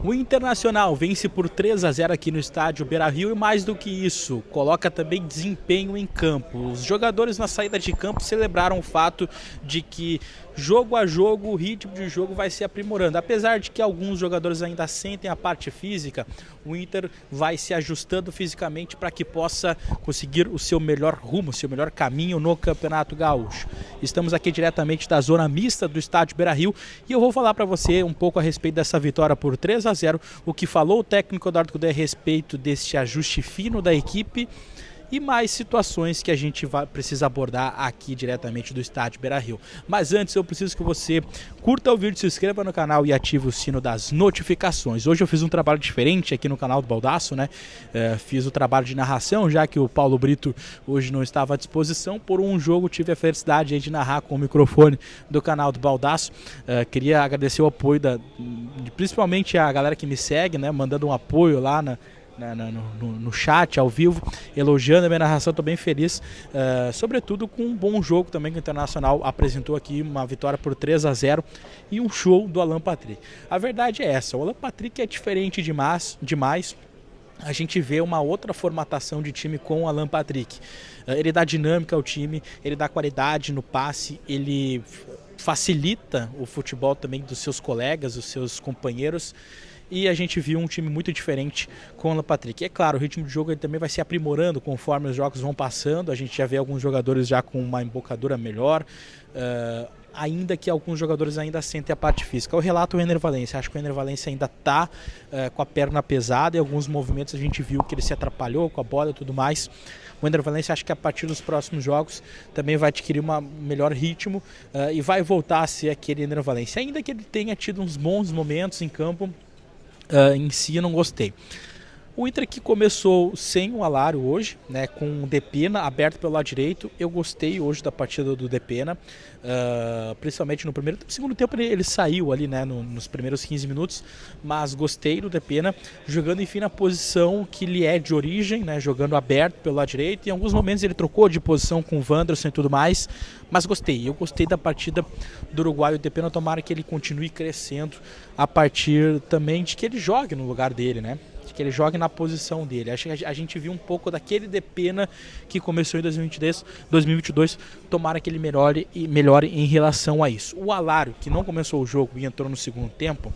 O Internacional vence por 3-0 aqui no estádio Beira-Rio e mais do que isso, coloca também desempenho em campo. Os jogadores na saída de campo celebraram o fato de que jogo a jogo o ritmo de jogo vai se aprimorando. Apesar de que alguns jogadores ainda sentem a parte física, o Inter vai se ajustando fisicamente para que possa conseguir o seu melhor rumo, o seu melhor caminho no Campeonato Gaúcho. Estamos aqui diretamente da zona mista do estádio Beira-Rio e eu vou falar para você um pouco a respeito dessa vitória por 3-0, o que falou o técnico Eduardo Cudê a respeito deste ajuste fino da equipe e mais situações que a gente precisa abordar aqui diretamente do estádio Beira-Rio. Mas antes eu preciso que você curta o vídeo, se inscreva no canal e ative o sino das notificações. Hoje eu fiz um trabalho diferente aqui no canal do Baldasso, né? Fiz o trabalho de narração, já que o Paulo Brito hoje não estava à disposição. Por um jogo tive a felicidade de narrar com o microfone do canal do Baldasso. Queria agradecer o apoio principalmente a galera que me segue, né? Mandando um apoio lá no chat, ao vivo, elogiando a minha narração. Estou bem feliz, sobretudo com um bom jogo também que o Internacional apresentou aqui, uma vitória por 3-0 e um show do Alan Patrick. A verdade é essa, o Alan Patrick é diferente demais. A gente vê uma outra formatação de time com o Alan Patrick. Ele dá dinâmica ao time, ele dá qualidade no passe, ele facilita o futebol também dos seus colegas, dos seus companheiros. E a gente viu um time muito diferente com o Alan Patrick. É claro, o ritmo de jogo ele também vai se aprimorando conforme os jogos vão passando. A gente já vê alguns jogadores já com uma embocadura melhor, ainda que alguns jogadores ainda sentem a parte física. Eu relato o Ener Valencia. Acho que o Ener Valencia ainda está com a perna pesada. Em alguns movimentos a gente viu que ele se atrapalhou com a bola e tudo mais. O Ener Valencia, acho que a partir dos próximos jogos também vai adquirir um melhor ritmo e vai voltar a ser aquele Ener Valencia. Ainda que ele tenha tido uns bons momentos em campo, em si eu não gostei. O Inter que começou sem o Alário hoje, né, com o Depena aberto pelo lado direito. Eu gostei hoje da partida do Depena, principalmente no primeiro. No segundo tempo ele saiu ali, né, nos primeiros 15 minutos, mas gostei do Depena jogando enfim na posição que lhe é de origem, né, jogando aberto pelo lado direito. Em alguns momentos ele trocou de posição com o Wanderson e tudo mais, mas gostei. Eu gostei da partida do Uruguai. O Depena, tomara que ele continue crescendo a partir também de que ele jogue no lugar dele, né? Que ele jogue na posição dele. Acho que a gente viu um pouco daquele Depena que começou em 2022, tomara que ele melhore em relação a isso. O Alário, que não começou o jogo e entrou no segundo tempo,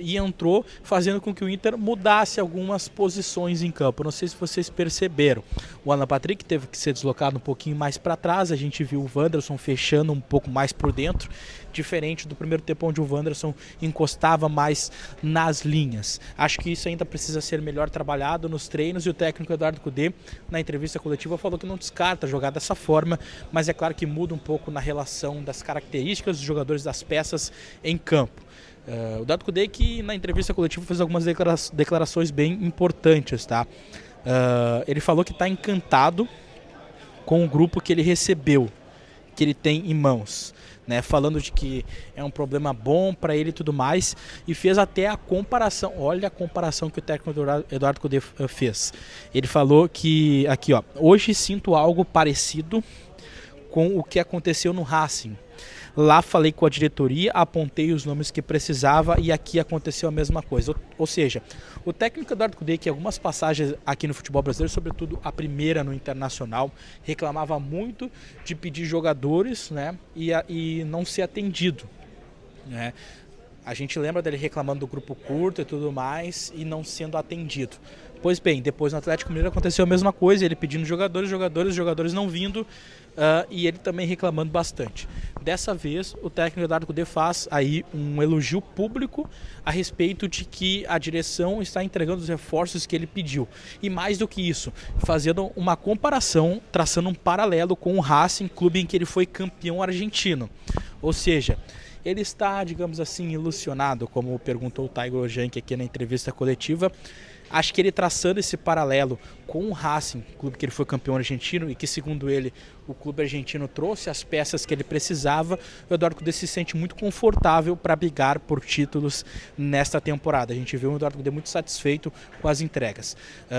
e entrou fazendo com que o Inter mudasse algumas posições em campo. Não sei se vocês perceberam. O Alan Patrick teve que ser deslocado um pouquinho mais para trás. A gente viu o Wanderson fechando um pouco mais por dentro, diferente do primeiro tempo onde o Wanderson encostava mais nas linhas. Acho que isso ainda precisa ser melhor trabalhado nos treinos, e o técnico Eduardo Cudê, na entrevista coletiva, falou que não descarta jogar dessa forma, mas é claro que muda um pouco na relação das características dos jogadores, das peças em campo. O Eduardo Cudê, que na entrevista coletiva fez algumas declarações bem importantes, tá? Ele falou que está encantado com o grupo que ele recebeu, que ele tem em mãos, né? Falando de que é um problema bom para ele e tudo mais, e fez até a comparação. Olha a comparação que o técnico Eduardo Cudê fez. Ele falou que, aqui ó, hoje sinto algo parecido com o que aconteceu no Racing. Lá falei com a diretoria, apontei os nomes que precisava e aqui aconteceu a mesma coisa. Ou seja, o técnico Eduardo Cudê, que em algumas passagens aqui no futebol brasileiro, sobretudo a primeira no Internacional, reclamava muito de pedir jogadores, né, e não ser atendido, né? A gente lembra dele reclamando do grupo curto e tudo mais e não sendo atendido. Pois bem, depois no Atlético Mineiro aconteceu a mesma coisa, ele pedindo jogadores não vindo, e ele também reclamando bastante. Dessa vez, o técnico Eduardo Cudê faz aí um elogio público a respeito de que a direção está entregando os reforços que ele pediu. E mais do que isso, fazendo uma comparação, traçando um paralelo com o Racing, clube em que ele foi campeão argentino. Ou seja, ele está, digamos assim, ilusionado, como perguntou o Tiger Ojank aqui na entrevista coletiva. Acho que ele traçando esse paralelo com o Racing, clube que ele foi campeão argentino e que, segundo ele, o clube argentino trouxe as peças que ele precisava, o Eduardo Cudê se sente muito confortável para brigar por títulos nesta temporada. A gente viu o Eduardo Cudê muito satisfeito com as entregas.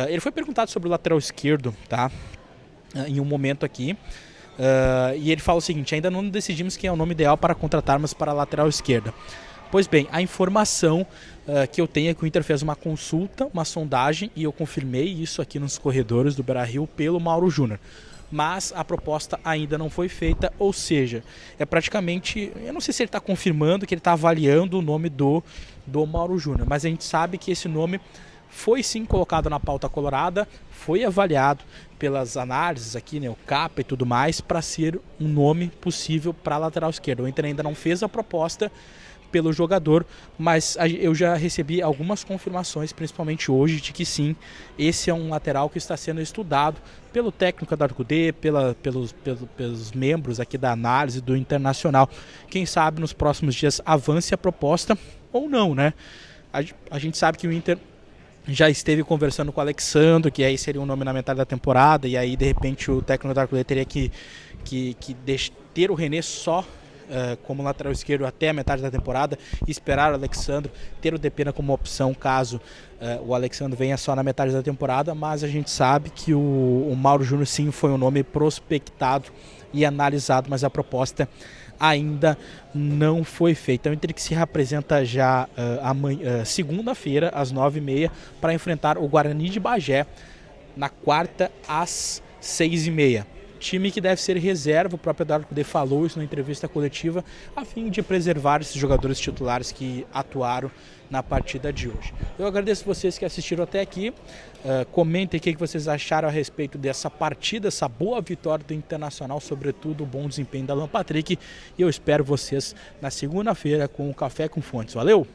Ele foi perguntado sobre o lateral esquerdo, tá? Em um momento aqui. E ele fala o seguinte: ainda não decidimos quem é o nome ideal para contratarmos para a lateral esquerda. Pois bem, a informação que eu tenho é que o Inter fez uma consulta, uma sondagem, e eu confirmei isso aqui nos corredores do Beira-Rio pelo Mauro Júnior. Mas a proposta ainda não foi feita, ou seja, é praticamente, eu não sei se ele está confirmando que ele está avaliando o nome do Mauro Júnior, mas a gente sabe que esse nome foi sim colocado na pauta colorada, foi avaliado pelas análises aqui, né, o CAPA e tudo mais, para ser um nome possível para a lateral esquerda. O Inter ainda não fez a proposta pelo jogador, mas eu já recebi algumas confirmações, principalmente hoje, de que sim, esse é um lateral que está sendo estudado pelo técnico da Arcudê, pelos membros aqui da análise do Internacional. Quem sabe nos próximos dias avance a proposta ou não, né? A gente sabe que o Inter já esteve conversando com o Alexandre, que aí seria um nome na metade da temporada, e aí de repente o técnico da Arcudê teria que ter o René só como lateral esquerdo até a metade da temporada e esperar o Alexandre, ter o Depena como opção caso o Alexandre venha só na metade da temporada, mas a gente sabe que o Mauro Júnior sim foi um nome prospectado e analisado, mas a proposta ainda não foi feita. Então o Inter que se representa já segunda-feira às 9h30 para enfrentar o Guarani de Bagé na quarta às 6h30. Time que deve ser reserva, o próprio Eduardo Cudê falou isso na entrevista coletiva, a fim de preservar esses jogadores titulares que atuaram na partida de hoje. Eu agradeço vocês que assistiram até aqui, comentem o que vocês acharam a respeito dessa partida, essa boa vitória do Internacional, sobretudo o bom desempenho da Alan Patrick, e eu espero vocês na segunda-feira com o Café com Fontes. Valeu!